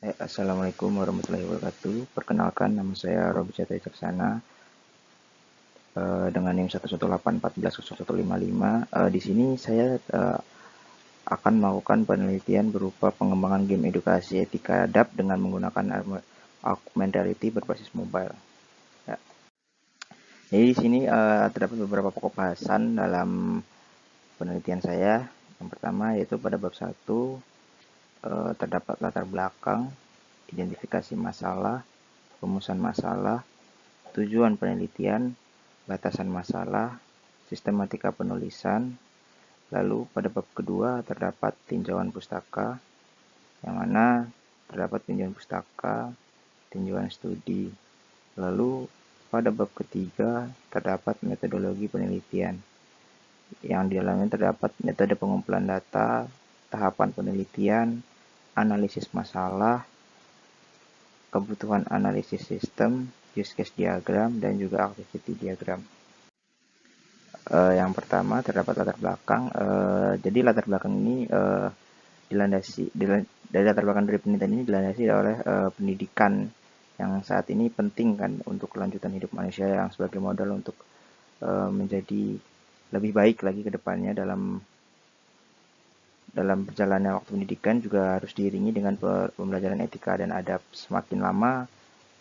Assalamualaikum warahmatullahi wabarakatuh. Perkenalkan, nama saya Robi Cahaya Caksana dengan NIM 118140155. Di sini saya akan melakukan penelitian berupa pengembangan game edukasi etika adab dengan menggunakan augmented reality berbasis mobile. Ya. Jadi di sini terdapat beberapa pokok bahasan dalam penelitian saya. Yang pertama yaitu pada bab 1 terdapat latar belakang, identifikasi masalah, rumusan masalah, tujuan penelitian, batasan masalah, sistematika penulisan. Lalu pada bab kedua terdapat tinjauan pustaka, yang mana terdapat tinjauan pustaka, tinjauan studi. Lalu pada bab ketiga terdapat metodologi penelitian, yang di dalamnya terdapat metode pengumpulan data, tahapan penelitian, analisis masalah, kebutuhan analisis sistem, use case diagram, dan juga activity diagram. Yang pertama terdapat latar belakang. Jadi latar belakang ini dari latar belakang dari penelitian ini dilandasi oleh pendidikan yang saat ini penting kan untuk kelanjutan hidup manusia, yang sebagai modal untuk menjadi lebih baik lagi ke depannya. Dalam perjalanan waktu pendidikan juga harus diiringi dengan pembelajaran etika dan adab. Semakin lama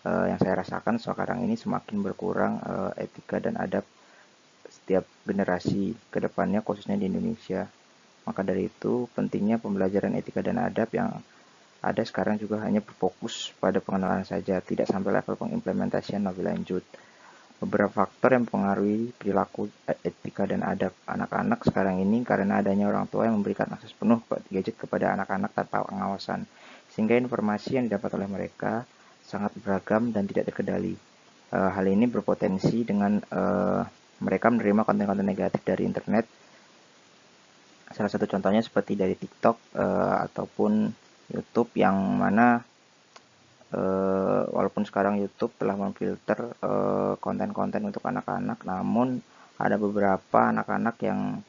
yang saya rasakan sekarang ini semakin berkurang etika dan adab setiap generasi ke depannya, khususnya di Indonesia. Maka dari itu, pentingnya pembelajaran etika dan adab yang ada sekarang juga hanya berfokus pada pengenalan saja, tidak sampai level pengimplementasian lebih lanjut. Beberapa faktor yang mempengaruhi perilaku etika dan adab anak-anak sekarang ini karena adanya orang tua yang memberikan akses penuh gadget kepada anak-anak tanpa pengawasan, sehingga informasi yang didapat oleh mereka sangat beragam dan tidak terkendali. Hal ini berpotensi dengan mereka menerima konten-konten negatif dari internet. Salah satu contohnya seperti dari TikTok ataupun YouTube, yang mana walaupun sekarang YouTube telah memfilter konten-konten untuk anak-anak, namun ada beberapa anak-anak yang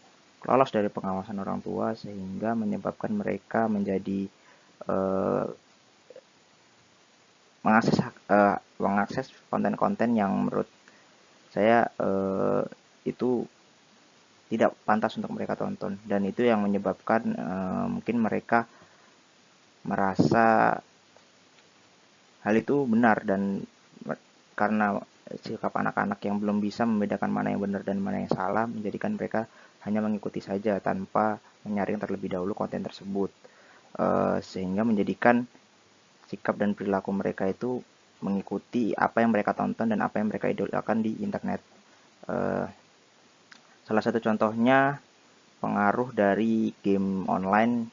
lolos dari pengawasan orang tua sehingga menyebabkan mereka menjadi mengakses konten-konten yang menurut saya itu tidak pantas untuk mereka tonton, dan itu yang menyebabkan mungkin mereka merasa hal itu benar, dan karena sikap anak-anak yang belum bisa membedakan mana yang benar dan mana yang salah menjadikan mereka hanya mengikuti saja tanpa menyaring terlebih dahulu konten tersebut, sehingga menjadikan sikap dan perilaku mereka itu mengikuti apa yang mereka tonton dan apa yang mereka idolakan di internet. Salah satu contohnya pengaruh dari game online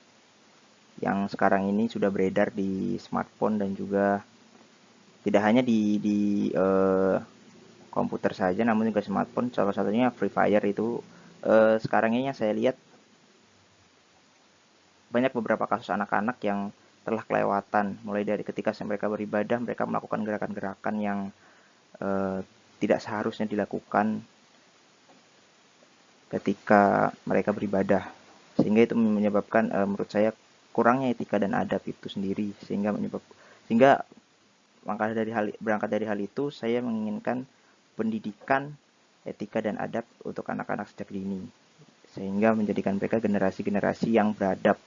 yang sekarang ini sudah beredar di smartphone dan juga tidak hanya di komputer saja, namun juga smartphone. Salah satunya Free Fire itu sekarang ini yang saya lihat banyak beberapa kasus anak-anak yang telah kelewatan, mulai dari ketika mereka beribadah, mereka melakukan gerakan-gerakan yang tidak seharusnya dilakukan ketika mereka beribadah, sehingga itu menyebabkan menurut saya kurangnya etika dan adab itu sendiri, sehingga berangkat dari hal itu saya menginginkan pendidikan etika dan adab untuk anak-anak sejak dini, sehingga menjadikan mereka generasi-generasi yang beradab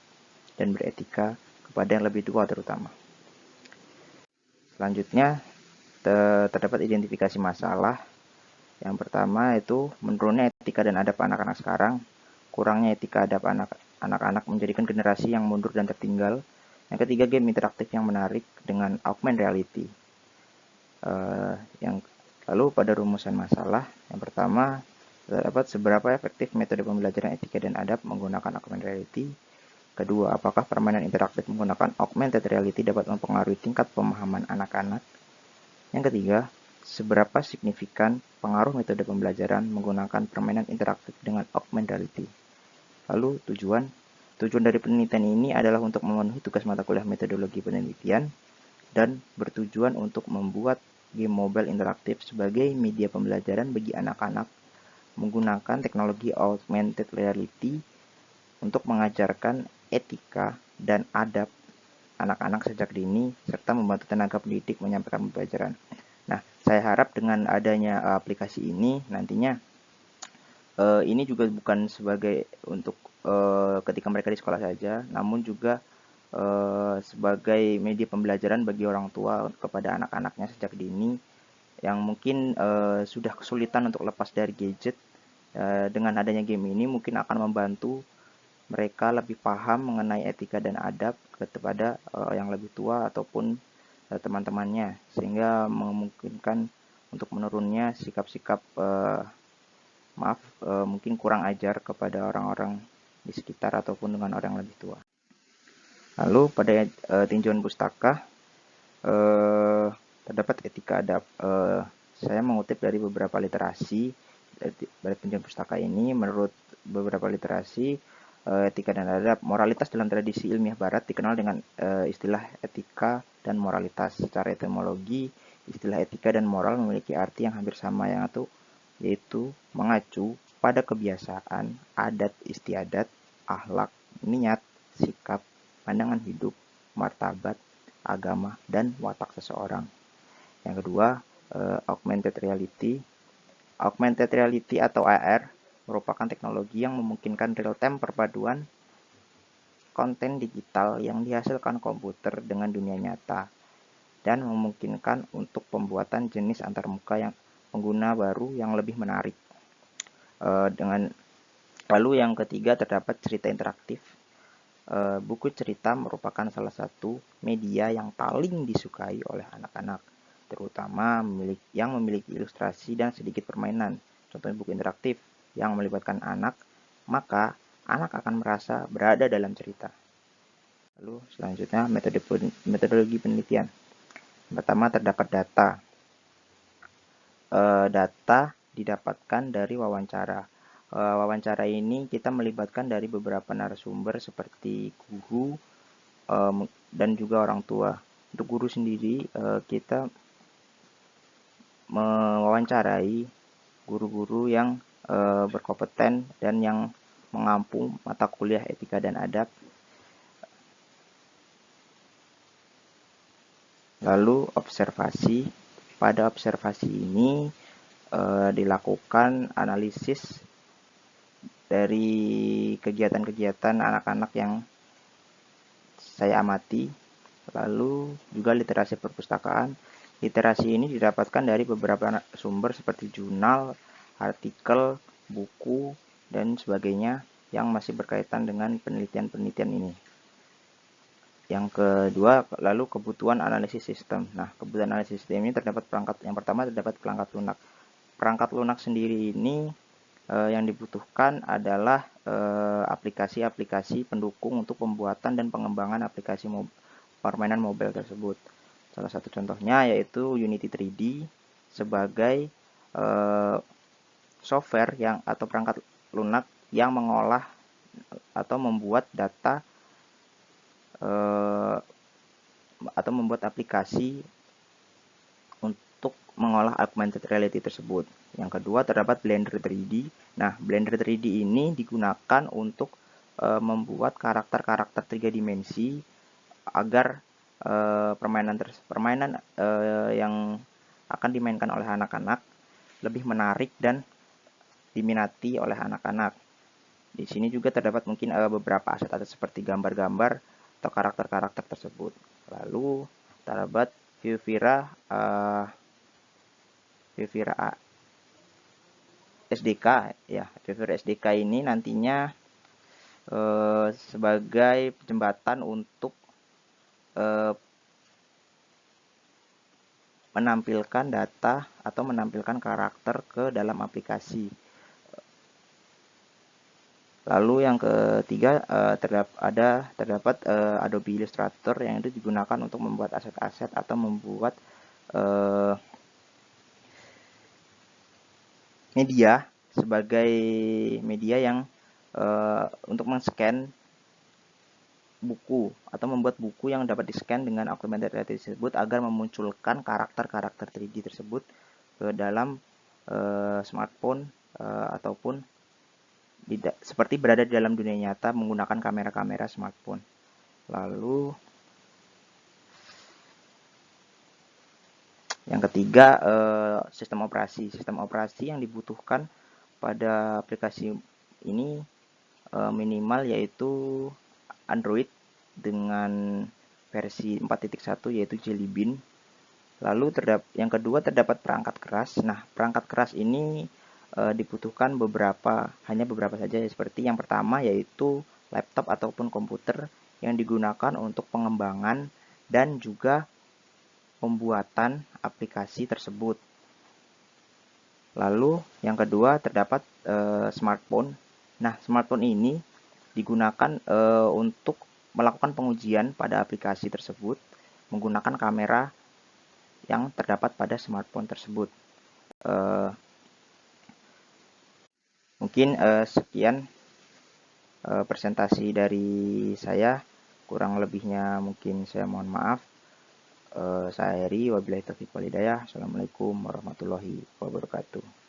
dan beretika kepada yang lebih tua terutama. Selanjutnya terdapat identifikasi masalah. Yang pertama itu menurunnya etika dan adab anak-anak sekarang, kurangnya etika adab anak-anak menjadikan generasi yang mundur dan tertinggal. Yang ketiga, game interaktif yang menarik dengan augmented reality. Yang lalu pada rumusan masalah, yang pertama terdapat seberapa efektif metode pembelajaran etika dan adab menggunakan augmented reality. Kedua, apakah permainan interaktif menggunakan augmented reality dapat mempengaruhi tingkat pemahaman anak-anak? Yang ketiga, seberapa signifikan pengaruh metode pembelajaran menggunakan permainan interaktif dengan augmented reality? Lalu tujuan dari penelitian ini adalah untuk memenuhi tugas mata kuliah metodologi penelitian dan bertujuan untuk membuat game mobile interaktif sebagai media pembelajaran bagi anak-anak menggunakan teknologi augmented reality untuk mengajarkan etika dan adab anak-anak sejak dini serta membantu tenaga pendidik menyampaikan pembelajaran. Nah, saya harap dengan adanya aplikasi ini nantinya ini juga bukan sebagai untuk ketika mereka di sekolah saja, namun juga sebagai media pembelajaran bagi orang tua kepada anak-anaknya sejak dini yang mungkin sudah kesulitan untuk lepas dari gadget. Dengan adanya game ini mungkin akan membantu mereka lebih paham mengenai etika dan adab kepada yang lebih tua ataupun teman-temannya, sehingga memungkinkan untuk menurunnya sikap-sikap mungkin kurang ajar kepada orang-orang di sekitar ataupun dengan orang yang lebih tua. Lalu pada tinjauan pustaka terdapat etika adab. Saya mengutip dari beberapa literasi dari tinjauan pustaka ini. Menurut beberapa literasi, etika dan adab, moralitas dalam tradisi ilmiah barat dikenal dengan istilah etika dan moralitas. Secara etimologi, istilah etika dan moral memiliki arti yang hampir sama, yaitu mengacu pada kebiasaan, adat istiadat, akhlak, niat, sikap, pandangan hidup, martabat, agama, dan watak seseorang. Yang kedua, augmented reality. Augmented reality atau AR merupakan teknologi yang memungkinkan real-time perpaduan konten digital yang dihasilkan komputer dengan dunia nyata dan memungkinkan untuk pembuatan jenis antarmuka yang pengguna baru yang lebih menarik. Lalu yang ketiga terdapat cerita interaktif. Buku cerita merupakan salah satu media yang paling disukai oleh anak-anak, terutama yang memiliki ilustrasi dan sedikit permainan. Contohnya buku interaktif yang melibatkan anak, maka anak akan merasa berada dalam cerita. Lalu selanjutnya metodologi penelitian. Pertama terdapat data. Data didapatkan dari wawancara. Wawancara ini kita melibatkan dari beberapa narasumber seperti guru dan juga orang tua. Untuk guru sendiri, kita mewawancarai guru-guru yang berkompeten dan yang mengampu mata kuliah etika dan adab. Lalu observasi. Pada observasi ini dilakukan analisis dari kegiatan-kegiatan anak-anak yang saya amati. Lalu juga literasi perpustakaan. Literasi ini didapatkan dari beberapa sumber seperti jurnal, artikel, buku, dan sebagainya yang masih berkaitan dengan penelitian-penelitian ini. Yang kedua, lalu kebutuhan analisis sistem. Nah, kebutuhan analisis sistem ini terdapat perangkat. Yang pertama terdapat perangkat lunak. Perangkat lunak sendiri ini yang dibutuhkan adalah aplikasi-aplikasi pendukung untuk pembuatan dan pengembangan aplikasi permainan mobile tersebut. Salah satu contohnya yaitu Unity 3D sebagai software atau perangkat lunak yang mengolah atau membuat data atau membuat aplikasi untuk mengolah augmented reality tersebut. Yang kedua terdapat Blender 3D. Nah, Blender 3D ini digunakan untuk membuat karakter-karakter 3 dimensi agar permainan yang akan dimainkan oleh anak-anak lebih menarik dan diminati oleh anak-anak. Di sini juga terdapat mungkin beberapa aset-aset seperti gambar-gambar atau karakter-karakter tersebut. Lalu terdapat Viewvira SDK ya. Viewvira SDK ini nantinya sebagai jembatan untuk menampilkan data atau menampilkan karakter ke dalam aplikasi. Lalu yang ketiga terdapat Adobe Illustrator yang itu digunakan untuk membuat aset-aset atau membuat media sebagai media yang untuk men-scan buku atau membuat buku yang dapat di-scan dengan augmented reality tersebut agar memunculkan karakter-karakter 3D tersebut ke dalam smartphone ataupun seperti berada di dalam dunia nyata menggunakan kamera-kamera smartphone. Lalu Yang ketiga, sistem operasi. Sistem operasi yang dibutuhkan pada aplikasi ini minimal yaitu Android dengan versi 4.1 yaitu Jelly Bean. Lalu yang kedua terdapat perangkat keras. Nah, perangkat keras ini dibutuhkan hanya beberapa saja, seperti yang pertama yaitu laptop ataupun komputer yang digunakan untuk pengembangan dan juga pembuatan aplikasi tersebut. Lalu yang kedua terdapat smartphone. Nah, smartphone ini digunakan untuk melakukan pengujian pada aplikasi tersebut menggunakan kamera yang terdapat pada smartphone tersebut. Mungkin sekian presentasi dari saya. Kurang lebihnya mungkin saya mohon maaf. Saya Heri, wabillahi taufiq walhidayah. Assalamualaikum warahmatullahi wabarakatuh.